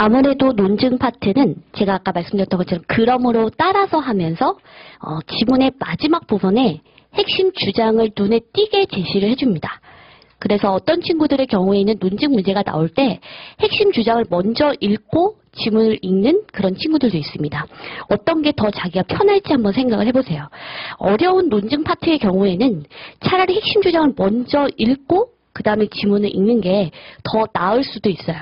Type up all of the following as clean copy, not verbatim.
아무래도 논증 파트는 제가 아까 말씀드렸던 것처럼 그러므로 따라서 하면서 지문의 마지막 부분에 핵심 주장을 눈에 띄게 제시를 해줍니다. 그래서 어떤 친구들의 경우에는 논증 문제가 나올 때 핵심 주장을 먼저 읽고 지문을 읽는 그런 친구들도 있습니다. 어떤 게 더 자기가 편할지 한번 생각을 해보세요. 어려운 논증 파트의 경우에는 차라리 핵심 주장을 먼저 읽고 그 다음에 지문을 읽는 게 더 나을 수도 있어요.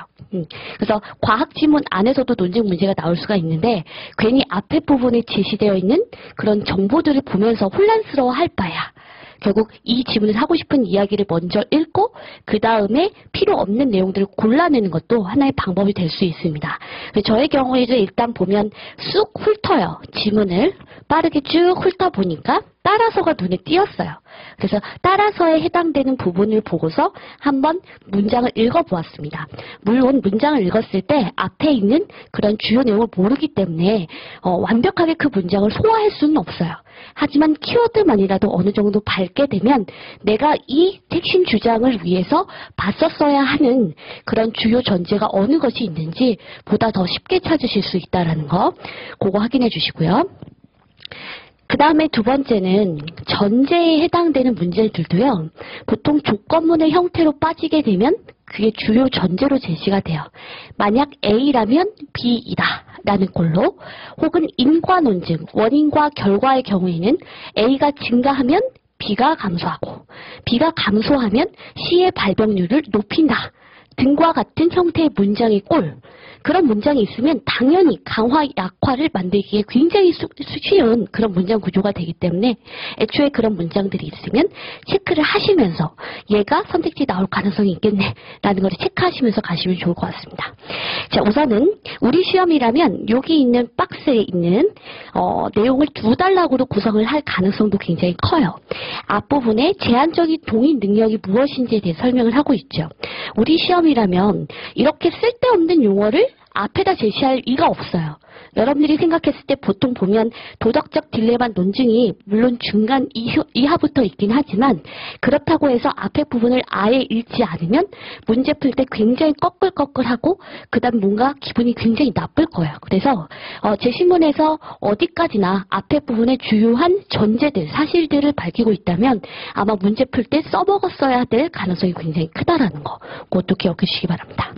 그래서 과학 지문 안에서도 논증 문제가 나올 수가 있는데 괜히 앞에 부분에 제시되어 있는 그런 정보들을 보면서 혼란스러워 할 바야 결국 이 지문을 하고 싶은 이야기를 먼저 읽고 그 다음에 필요 없는 내용들을 골라내는 것도 하나의 방법이 될 수 있습니다. 저의 경우에도 일단 보면 쑥 훑어요. 지문을 빠르게 쭉 훑어보니까 따라서가 눈에 띄었어요. 그래서 따라서에 해당되는 부분을 보고서 한번 문장을 읽어보았습니다. 물론 문장을 읽었을 때 앞에 있는 그런 주요 내용을 모르기 때문에 완벽하게 그 문장을 소화할 수는 없어요. 하지만 키워드만이라도 어느 정도 밟게 되면 내가 이 핵심 주장을 위해서 봤었어야 하는 그런 주요 전제가 어느 것이 있는지 보다 더 쉽게 찾으실 수 있다는 거 그거 확인해 주시고요. 그 다음에 두 번째는 전제에 해당되는 문제들도요. 보통 조건문의 형태로 빠지게 되면 그게 주요 전제로 제시가 돼요. 만약 A라면 B이다 라는 꼴로 혹은 인과 논증, 원인과 결과의 경우에는 A가 증가하면 B가 감소하고 B가 감소하면 C의 발병률을 높인다 등과 같은 형태의 문장의 꼴 그런 문장이 있으면 당연히 강화, 약화를 만들기에 굉장히 쉬운 그런 문장 구조가 되기 때문에 애초에 그런 문장들이 있으면 체크를 하시면서 얘가 선택지 나올 가능성이 있겠네 라는 걸 체크하시면서 가시면 좋을 것 같습니다. 자, 우선은 우리 시험이라면 여기 있는 박스에 있는 내용을 두 단락으로 구성을 할 가능성도 굉장히 커요. 앞부분에 제한적인 동의 능력이 무엇인지에 대해 설명을 하고 있죠. 우리 시험이라면 이렇게 쓸데없는 용어를 앞에다 제시할 이유가 없어요. 여러분들이 생각했을 때 보통 보면 도덕적 딜레마 논증이 물론 중간 이하부터 있긴 하지만 그렇다고 해서 앞에 부분을 아예 읽지 않으면 문제 풀 때 굉장히 꺼끌꺼끌하고 그 다음 뭔가 기분이 굉장히 나쁠 거예요. 그래서 제 신문에서 어디까지나 앞에 부분의 주요한 전제들, 사실들을 밝히고 있다면 아마 문제 풀 때 써먹었어야 될 가능성이 굉장히 크다라는 거 그것도 기억해 주시기 바랍니다.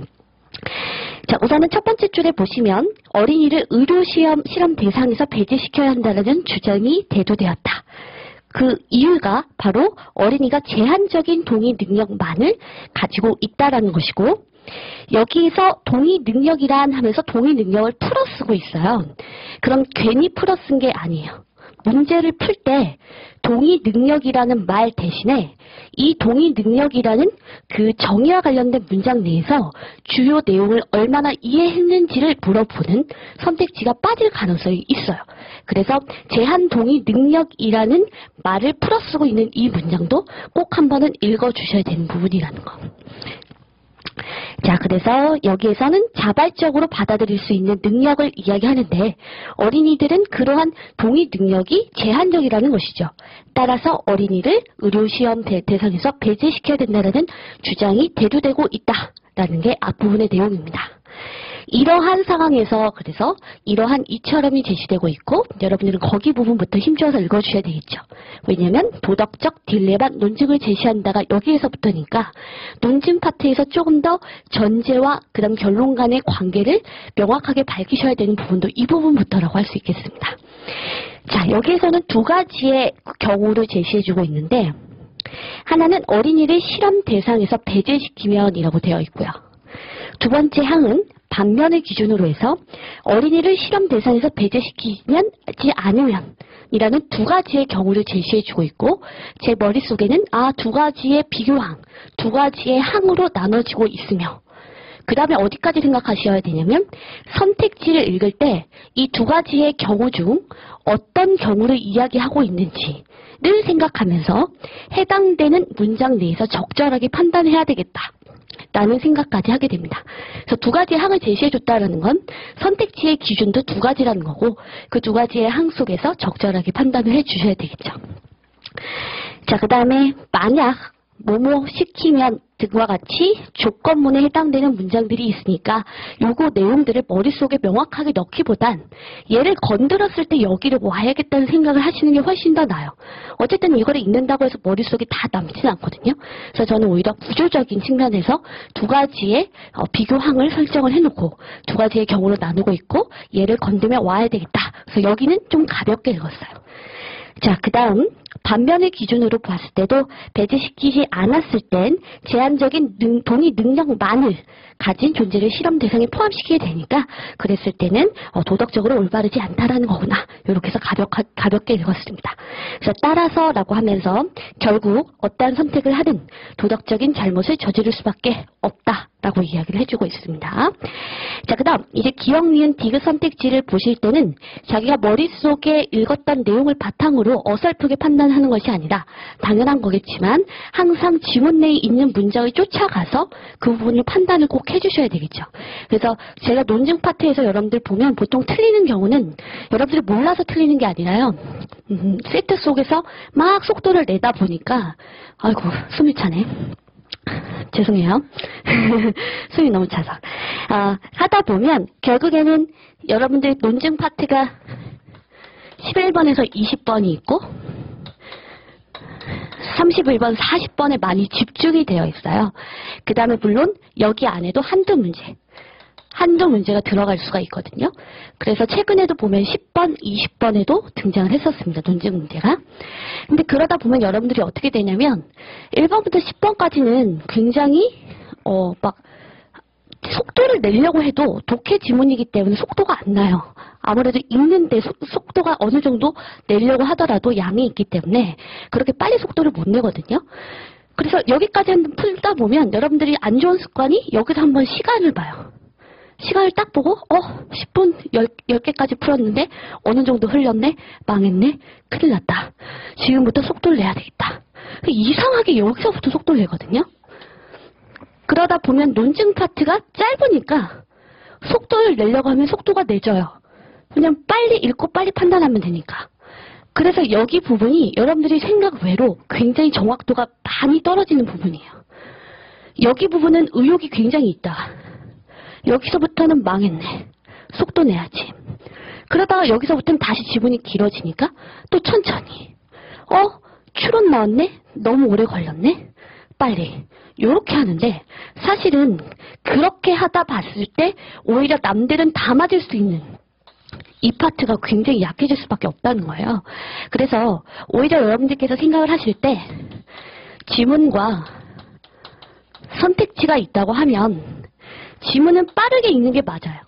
자, 우선은 첫 번째 줄에 보시면 어린이를 의료시험 실험 대상에서 배제시켜야 한다는 주장이 대두되었다. 그 이유가 바로 어린이가 제한적인 동의 능력만을 가지고 있다라는 것이고 여기에서 동의 능력이란 하면서 동의 능력을 풀어 쓰고 있어요. 그럼 괜히 풀어 쓴 게 아니에요. 문제를 풀 때 동의 능력이라는 말 대신에 이 동의 능력이라는 그 정의와 관련된 문장 내에서 주요 내용을 얼마나 이해했는지를 물어보는 선택지가 빠질 가능성이 있어요. 그래서 제한 동의 능력이라는 말을 풀어 쓰고 있는 이 문장도 꼭 한번은 읽어주셔야 되는 부분이라는 거. 자, 그래서 여기에서는 자발적으로 받아들일 수 있는 능력을 이야기하는데 어린이들은 그러한 동의 능력이 제한적이라는 것이죠. 따라서 어린이를 의료시험 대상에서 배제시켜야 된다는 주장이 대두되고 있다라는 게 앞부분의 내용입니다. 이러한 상황에서 그래서 이러한 이처럼이 제시되고 있고 여러분들은 거기 부분부터 힘줘서 읽어주셔야 되겠죠. 왜냐하면 도덕적 딜레마 논증을 제시한다가 여기에서부터니까 논증 파트에서 조금 더 전제와 그 다음 결론 간의 관계를 명확하게 밝히셔야 되는 부분도 이 부분부터라고 할 수 있겠습니다. 자, 여기에서는 두 가지의 경우를 제시해주고 있는데 하나는 어린이를 실험 대상에서 배제시키면 이라고 되어 있고요. 두 번째 항은 반면을 기준으로 해서 어린이를 실험 대상에서 배제시키지 않으면 이라는 두 가지의 경우를 제시해주고 있고 제 머릿속에는 두 가지의 비교항, 두 가지의 항으로 나눠지고 있으며 그 다음에 어디까지 생각하셔야 되냐면 선택지를 읽을 때 이 두 가지의 경우 중 어떤 경우를 이야기하고 있는지를 생각하면서 해당되는 문장 내에서 적절하게 판단해야 되겠다. 라는 생각까지 하게 됩니다. 그래서 두 가지의 항을 제시해줬다는 건 선택지의 기준도 두 가지라는 거고 그 두 가지의 항 속에서 적절하게 판단을 해주셔야 되겠죠. 자, 그 다음에 만약 뭐뭐 시키면 등과 같이 조건문에 해당되는 문장들이 있으니까 요거 내용들을 머릿속에 명확하게 넣기보단 얘를 건드렸을 때 여기를 와야겠다는 생각을 하시는 게 훨씬 더 나아요. 어쨌든 이거를 읽는다고 해서 머릿속에 다 남지는 않거든요. 그래서 저는 오히려 구조적인 측면에서 두 가지의 비교항을 설정을 해놓고 두 가지의 경우로 나누고 있고 얘를 건드면 와야 되겠다. 그래서 여기는 좀 가볍게 읽었어요. 자, 그 다음 반면을 기준으로 봤을 때도 배제시키지 않았을 땐 제한적인 동의 능력만을 가진 존재를 실험 대상에 포함시키게 되니까 그랬을 때는 도덕적으로 올바르지 않다라는 거구나. 이렇게 해서 가볍게 읽었습니다. 그래서 따라서라고 하면서 결국 어떠한 선택을 하든 도덕적인 잘못을 저지를 수밖에 없다라고 이야기를 해주고 있습니다. 자, 그 다음 이제 기억, 니은, 디귿 선택지를 보실 때는 자기가 머릿속에 읽었던 내용을 바탕으로 어설프게 판단하는 것이 아니라 당연한 거겠지만 항상 지문 내에 있는 문장을 쫓아가서 그 부분을 판단을 꼭 해주셔야 되겠죠. 그래서 제가 논증 파트에서 여러분들 보면 보통 틀리는 경우는 여러분들이 몰라서 틀리는 게 아니라요. 세트 속에서 막 속도를 내다 보니까 아이고 숨이 차네. 죄송해요. 숨이 너무 차서. 하다 보면 결국에는 여러분들 논증 파트가 11번에서 20번이 있고 31번, 40번에 많이 집중이 되어 있어요. 그 다음에 물론 여기 안에도 한두 문제가 들어갈 수가 있거든요. 그래서 최근에도 보면 10번, 20번에도 등장을 했었습니다. 논증 문제가. 근데 그러다 보면 여러분들이 어떻게 되냐면 1번부터 10번까지는 굉장히 막 속도를 내려고 해도 독해 지문이기 때문에 속도가 안 나요. 아무래도 읽는데 속도가 어느 정도 내려고 하더라도 양이 있기 때문에 그렇게 빨리 속도를 못 내거든요. 그래서 여기까지 한번 풀다 보면 여러분들이 안 좋은 습관이 여기서 한번 시간을 봐요. 시간을 딱 보고 10분 10개까지 풀었는데 어느 정도 흘렸네? 망했네? 큰일 났다. 지금부터 속도를 내야 되겠다. 이상하게 여기서부터 속도를 내거든요. 그러다 보면 논증 파트가 짧으니까 속도를 내려고 하면 속도가 내져요. 그냥 빨리 읽고 빨리 판단하면 되니까. 그래서 여기 부분이 여러분들이 생각 외로 굉장히 정확도가 많이 떨어지는 부분이에요. 여기 부분은 의욕이 굉장히 있다. 여기서부터는 망했네. 속도 내야지. 그러다가 여기서부터는 다시 지문이 길어지니까 또 천천히. 추론 나왔네? 너무 오래 걸렸네? 빨리. 요렇게 하는데 사실은 그렇게 하다 봤을 때 오히려 남들은 다 맞을 수 있는 이 파트가 굉장히 약해질 수밖에 없다는 거예요. 그래서 오히려 여러분들께서 생각을 하실 때 지문과 선택지가 있다고 하면 지문은 빠르게 읽는 게 맞아요.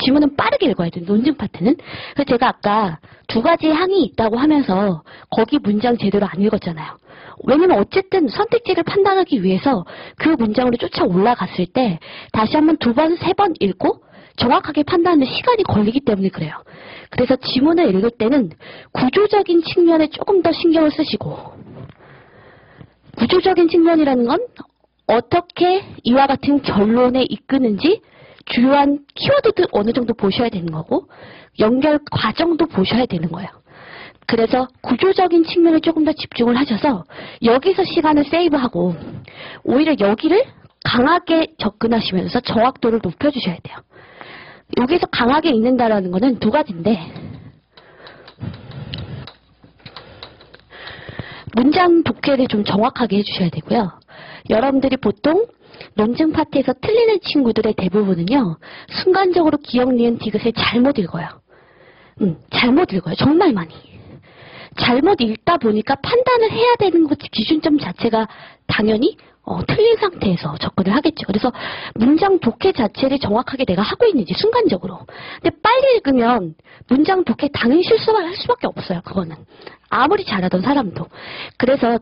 지문은 빠르게 읽어야 돼요. 논증 파트는. 그래서 제가 아까 두 가지 항이 있다고 하면서 거기 문장 제대로 안 읽었잖아요. 왜냐면 어쨌든 선택지를 판단하기 위해서 그 문장으로 쫓아 올라갔을 때 다시 한번 두 번, 세 번 읽고 정확하게 판단하는 시간이 걸리기 때문에 그래요. 그래서 지문을 읽을 때는 구조적인 측면에 조금 더 신경을 쓰시고 구조적인 측면이라는 건 어떻게 이와 같은 결론에 이끄는지 주요한 키워드도 어느 정도 보셔야 되는 거고 연결 과정도 보셔야 되는 거예요. 그래서 구조적인 측면을 조금 더 집중을 하셔서 여기서 시간을 세이브하고 오히려 여기를 강하게 접근하시면서 정확도를 높여주셔야 돼요. 여기서 강하게 읽는다라는 거는 두 가지인데 문장 독해를 좀 정확하게 해주셔야 되고요. 여러분들이 보통 논증 파트에서 틀리는 친구들의 대부분은요. 순간적으로 기억, 니은, 디귿을 잘못 읽어요. 잘못 읽어요. 정말 많이. 잘못 읽다 보니까 판단을 해야 되는 것 기준점 자체가 당연히 틀린 상태에서 접근을 하겠죠. 그래서 문장 독해 자체를 정확하게 내가 하고 있는지 순간적으로. 근데 빨리 읽으면 문장 독해 당연히 실수할 수밖에 없어요. 그거는. 아무리 잘하던 사람도. 그래서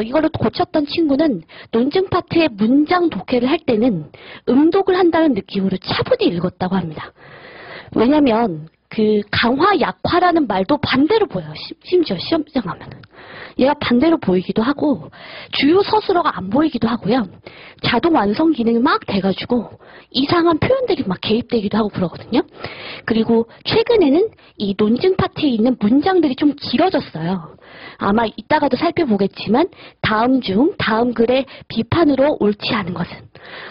이걸로 고쳤던 친구는 논증 파트의 문장 독해를 할 때는 음독을 한다는 느낌으로 차분히 읽었다고 합니다. 왜냐면 그 강화 약화라는 말도 반대로 보여요. 심지어 시험장 하면은. 얘가 반대로 보이기도 하고 주요 서술어가 안 보이기도 하고요. 자동 완성 기능이 막 돼가지고 이상한 표현들이 막 개입되기도 하고 그러거든요. 그리고 최근에는 이 논증 파트에 있는 문장들이 좀 길어졌어요. 아마 이따가도 살펴보겠지만 다음 글의 비판으로 옳지 않은 것은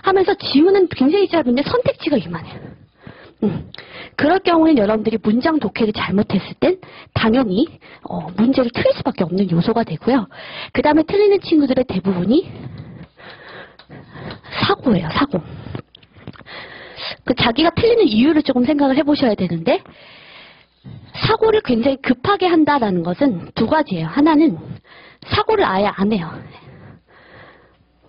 하면서 지문은 굉장히 짧은데 선택지가 이만해요. 그럴 경우에는 여러분들이 문장 독해를 잘못했을 땐 당연히 문제를 틀릴 수밖에 없는 요소가 되고요. 그 다음에 틀리는 친구들의 대부분이 사고예요. 사고. 자기가 틀리는 이유를 조금 생각을 해보셔야 되는데 사고를 굉장히 급하게 한다라는 것은 두 가지예요. 하나는 사고를 아예 안 해요.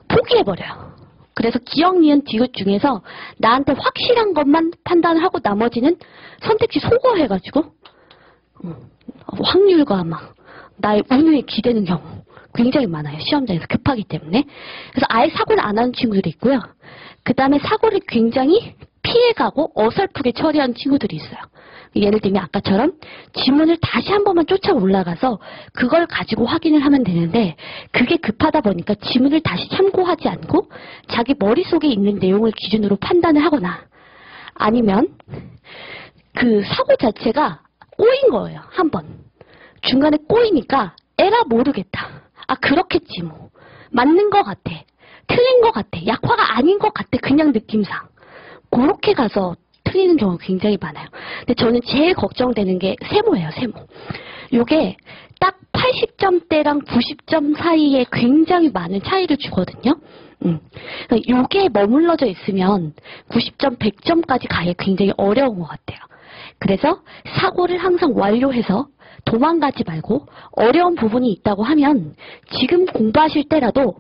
포기해버려요. 그래서 기억, 니은, 디귿 중에서 나한테 확실한 것만 판단하고 나머지는 선택지 소거해가지고 확률과 막 나의 운에 기대는 경우 굉장히 많아요. 시험장에서 급하기 때문에. 그래서 아예 사고를 안 하는 친구들이 있고요. 그 다음에 사고를 굉장히 피해가고 어설프게 처리하는 친구들이 있어요. 예를 들면 아까처럼 지문을 다시 한 번만 쫓아 올라가서 그걸 가지고 확인을 하면 되는데 그게 급하다 보니까 지문을 다시 참고하지 않고 자기 머릿속에 있는 내용을 기준으로 판단을 하거나 아니면 그 사고 자체가 꼬인 거예요. 한 번. 중간에 꼬이니까 에라 모르겠다. 아 그렇겠지 뭐. 맞는 것 같아. 틀린 것 같아. 약화가 아닌 것 같아. 그냥 느낌상. 그렇게 가서 틀리는 경우가 굉장히 많아요. 근데 저는 제일 걱정되는 게 세모예요, 세모. 요게 딱 80점대랑 90점 사이에 굉장히 많은 차이를 주거든요. 요게 머물러져 있으면 90점, 100점까지 가기 굉장히 어려운 것 같아요. 그래서 사고를 항상 완료해서 도망가지 말고 어려운 부분이 있다고 하면 지금 공부하실 때라도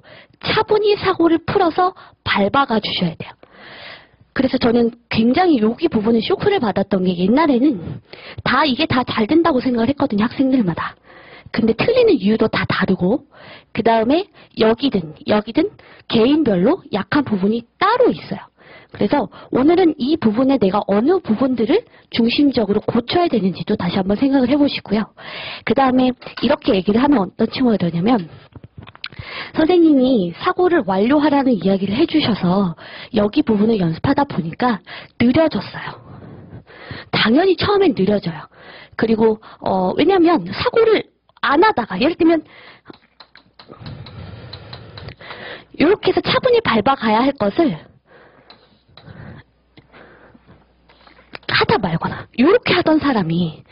차분히 사고를 풀어서 밟아가 주셔야 돼요. 그래서 저는 굉장히 여기 부분은 쇼크를 받았던 게 옛날에는 이게 다 잘 된다고 생각을 했거든요. 학생들마다. 근데 틀리는 이유도 다 다르고 그 다음에 여기든 개인별로 약한 부분이 따로 있어요. 그래서 오늘은 이 부분에 내가 어느 부분들을 중심적으로 고쳐야 되는지도 다시 한번 생각을 해보시고요. 그 다음에 이렇게 얘기를 하면 어떤 친구가 되냐면 선생님이 사고를 완료하라는 이야기를 해주셔서 여기 부분을 연습하다 보니까 느려졌어요. 당연히 처음엔 느려져요. 그리고 왜냐하면 사고를 안 하다가 예를 들면 이렇게 해서 차분히 밟아가야 할 것을 하다 말거나 이렇게 하던 사람이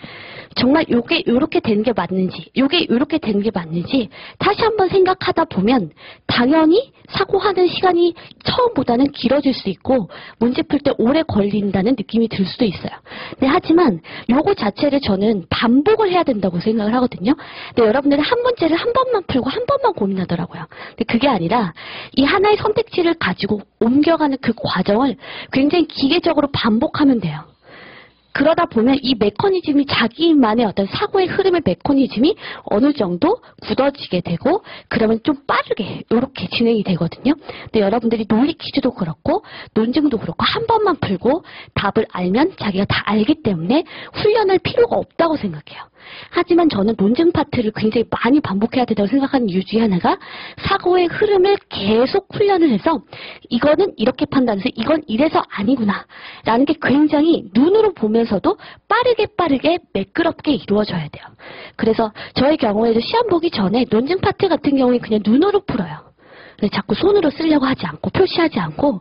정말 요게 요렇게 되는 게 맞는지 요게 요렇게 되는 게 맞는지 다시 한번 생각하다 보면 당연히 사고하는 시간이 처음보다는 길어질 수 있고 문제 풀 때 오래 걸린다는 느낌이 들 수도 있어요. 근데 하지만 요거 자체를 저는 반복을 해야 된다고 생각을 하거든요. 근데 여러분들은 한 문제를 한 번만 풀고 한 번만 고민하더라고요. 근데 그게 아니라 이 하나의 선택지를 가지고 옮겨가는 그 과정을 굉장히 기계적으로 반복하면 돼요. 그러다 보면 이 메커니즘이 자기만의 어떤 사고의 흐름의 메커니즘이 어느 정도 굳어지게 되고 그러면 좀 빠르게 이렇게 진행이 되거든요. 근데 여러분들이 논리 퀴즈도 그렇고 논증도 그렇고 한 번만 풀고 답을 알면 자기가 다 알기 때문에 훈련할 필요가 없다고 생각해요. 하지만 저는 논증 파트를 굉장히 많이 반복해야 된다고 생각하는 이유 중에 하나가 사고의 흐름을 계속 훈련을 해서 이거는 이렇게 판단해서 이건 이래서 아니구나 라는 게 굉장히 눈으로 보면서도 빠르게 매끄럽게 이루어져야 돼요. 그래서 저의 경우에도 시험 보기 전에 논증 파트 같은 경우에 그냥 눈으로 풀어요. 자꾸 손으로 쓰려고 하지 않고 표시하지 않고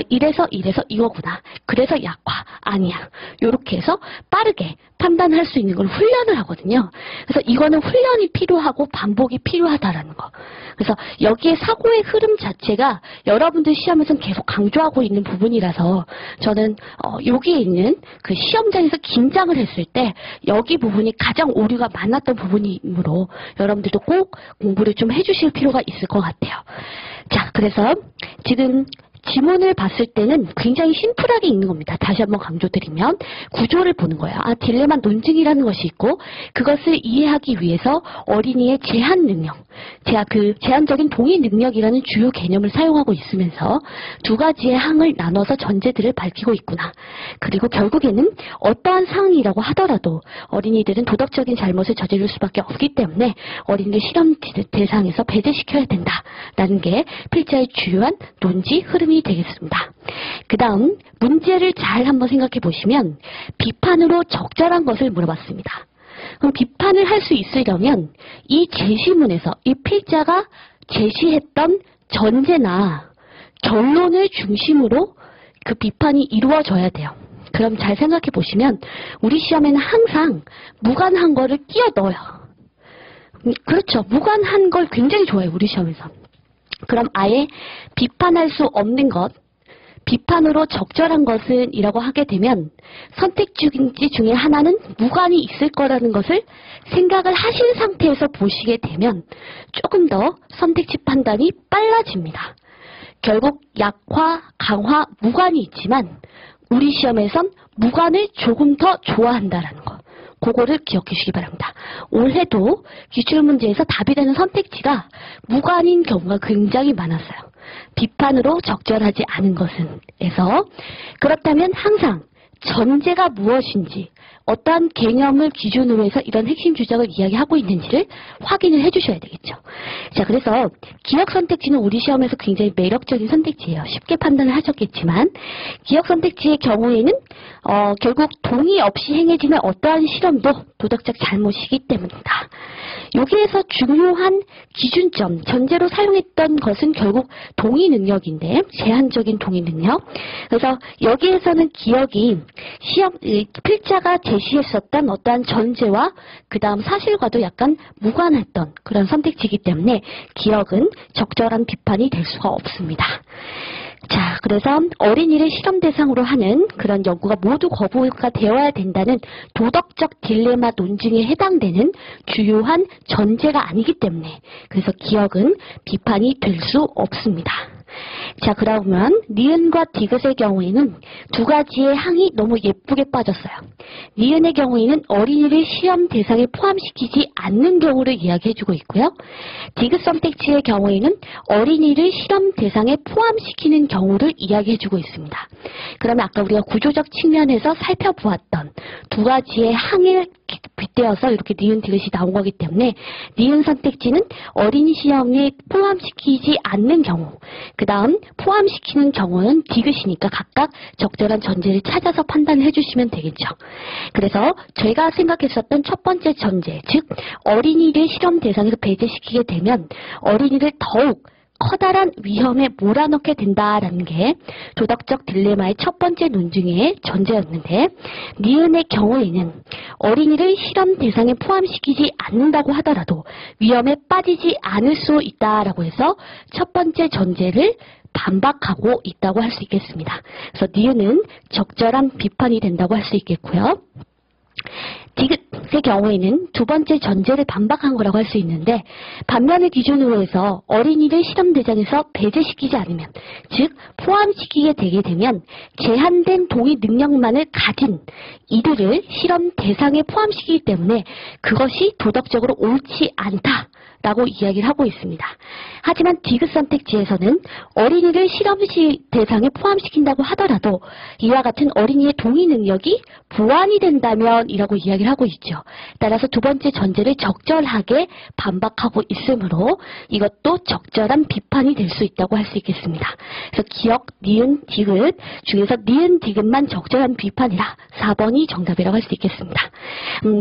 이래서 이거구나. 그래서 약화 아니야. 이렇게 해서 빠르게 판단할 수 있는 걸 훈련을 하거든요. 그래서 이거는 훈련이 필요하고 반복이 필요하다라는 거. 그래서 여기에 사고의 흐름 자체가 여러분들 시험에서는 계속 강조하고 있는 부분이라서 저는 여기에 있는 그 시험장에서 긴장을 했을 때 여기 부분이 가장 오류가 많았던 부분이므로 여러분들도 꼭 공부를 좀 해주실 필요가 있을 것 같아요. 자, 그래서 지금 지문을 봤을 때는 굉장히 심플하게 읽는 겁니다. 다시 한번 강조드리면 구조를 보는 거예요. 딜레마 논증이라는 것이 있고 그것을 이해하기 위해서 어린이의 제한 능력, 제가 그 제한적인 동의 능력이라는 주요 개념을 사용하고 있으면서 두 가지의 항을 나눠서 전제들을 밝히고 있구나. 그리고 결국에는 어떠한 상황이라고 하더라도 어린이들은 도덕적인 잘못을 저지를 수밖에 없기 때문에 어린이를 실험 대상에서 배제시켜야 된다라는 게 필자의 주요한 논지 흐름이 되겠습니다. 그 다음 문제를 잘 한번 생각해 보시면 비판으로 적절한 것을 물어봤습니다. 그럼 비판을 할 수 있으려면 이 제시문에서 이 필자가 제시했던 전제나 결론을 중심으로 그 비판이 이루어져야 돼요. 그럼 잘 생각해 보시면 우리 시험에는 항상 무관한 거를 끼워 넣어요. 그렇죠. 무관한 걸 굉장히 좋아해요. 우리 시험에서. 그럼 아예 비판할 수 없는 것, 비판으로 적절한 것은 이라고 하게 되면 선택지 중에 하나는 무관이 있을 거라는 것을 생각을 하신 상태에서 보시게 되면 조금 더 선택지 판단이 빨라집니다. 결국 약화, 강화, 무관이 있지만 우리 시험에선 무관을 조금 더 좋아한다라는 거. 그거를 기억해 주시기 바랍니다. 올해도 기출문제에서 답이 되는 선택지가 무관인 경우가 굉장히 많았어요. 비판으로 적절하지 않은 것은 에서 그렇다면 항상 전제가 무엇인지 어떠한 개념을 기준으로 해서 이런 핵심 주장을 이야기하고 있는지를 확인을 해주셔야 되겠죠. 자, 그래서 기억 선택지는 우리 시험에서 굉장히 매력적인 선택지예요. 쉽게 판단을 하셨겠지만 기억 선택지의 경우에는 결국 동의 없이 행해지는 어떠한 실험도 도덕적 잘못이기 때문이다. 여기에서 중요한 기준점, 전제로 사용했던 것은 결국 동의 능력인데 제한적인 동의 능력. 그래서 여기에서는 기억이 필자가 제시했었던 어떠한 전제와 그 다음 사실과도 약간 무관했던 그런 선택지이기 때문에 기억은 적절한 비판이 될 수가 없습니다. 자, 그래서 어린이를 실험 대상으로 하는 그런 연구가 모두 거부가 되어야 된다는 도덕적 딜레마 논증에 해당되는 주요한 전제가 아니기 때문에 그래서 기억은 비판이 될 수 없습니다. 자, 그러면 니은과 디귿의 경우에는 두 가지의 항이 너무 예쁘게 빠졌어요. 니은의 경우에는 어린이를 시험 대상에 포함시키지 않는 경우를 이야기해주고 있고요. 디귿 선택지의 경우에는 어린이를 실험 대상에 포함시키는 경우를 이야기해주고 있습니다. 그러면 아까 우리가 구조적 측면에서 살펴보았던 두 가지의 항을 빗대어서 이렇게 니은 디귿이 나온 거기 때문에 니은 선택지는 어린이 시험에 포함시키지 않는 경우, 그 다음 포함시키는 경우는 디귿이니까 각각 적절한 전제를 찾아서 판단을 해주시면 되겠죠. 그래서 제가 생각했었던 첫 번째 전제, 즉 어린이를 실험 대상에서 배제시키게 되면 어린이를 더욱 커다란 위험에 몰아넣게 된다라는 게 도덕적 딜레마의 첫 번째 논증의 전제였는데 니은의 경우에는 어린이를 실험 대상에 포함시키지 않는다고 하더라도 위험에 빠지지 않을 수 있다라고 해서 첫 번째 전제를 반박하고 있다고 할 수 있겠습니다. 그래서 니은은 적절한 비판이 된다고 할 수 있겠고요. 디귿의 경우에는 두 번째 전제를 반박한 거라고 할 수 있는데 반면을 기준으로 해서 어린이를 실험 대상에서 배제시키지 않으면 즉 포함시키게 되게 되면 제한된 동의 능력만을 가진 이들을 실험 대상에 포함시키기 때문에 그것이 도덕적으로 옳지 않다라고 이야기를 하고 있습니다. 하지만 디귿 선택지에서는 어린이를 실험 대상에 포함시킨다고 하더라도 이와 같은 어린이의 동의 능력이 보완이 된다면 이라고 이야기를 하고 있죠. 따라서 두 번째 전제를 적절하게 반박하고 있으므로 이것도 적절한 비판이 될 수 있다고 할 수 있겠습니다. 그래서 기억, 니은, 디귿 중에서 니은, 디귿만 적절한 비판이라 4번이 정답이라고 할 수 있겠습니다.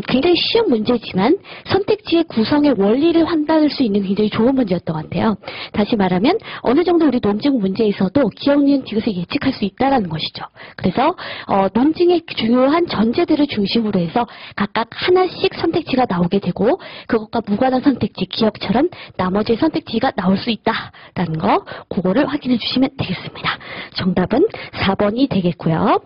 굉장히 쉬운 문제지만 선택지의 구성의 원리를 판단할 수 있는 굉장히 좋은 문제였던 것 같아요. 다시 말하면 어느 정도 우리 논증 문제에서도 기억, 니은, 디귿을 예측할 수 있다는 것이죠. 그래서 논증의 주요한 전제들을 중심으로 해서 각각 하나씩 선택지가 나오게 되고 그것과 무관한 선택지, 기억처럼 나머지 선택지가 나올 수 있다라는 거 그거를 확인해 주시면 되겠습니다. 정답은 4번이 되겠고요.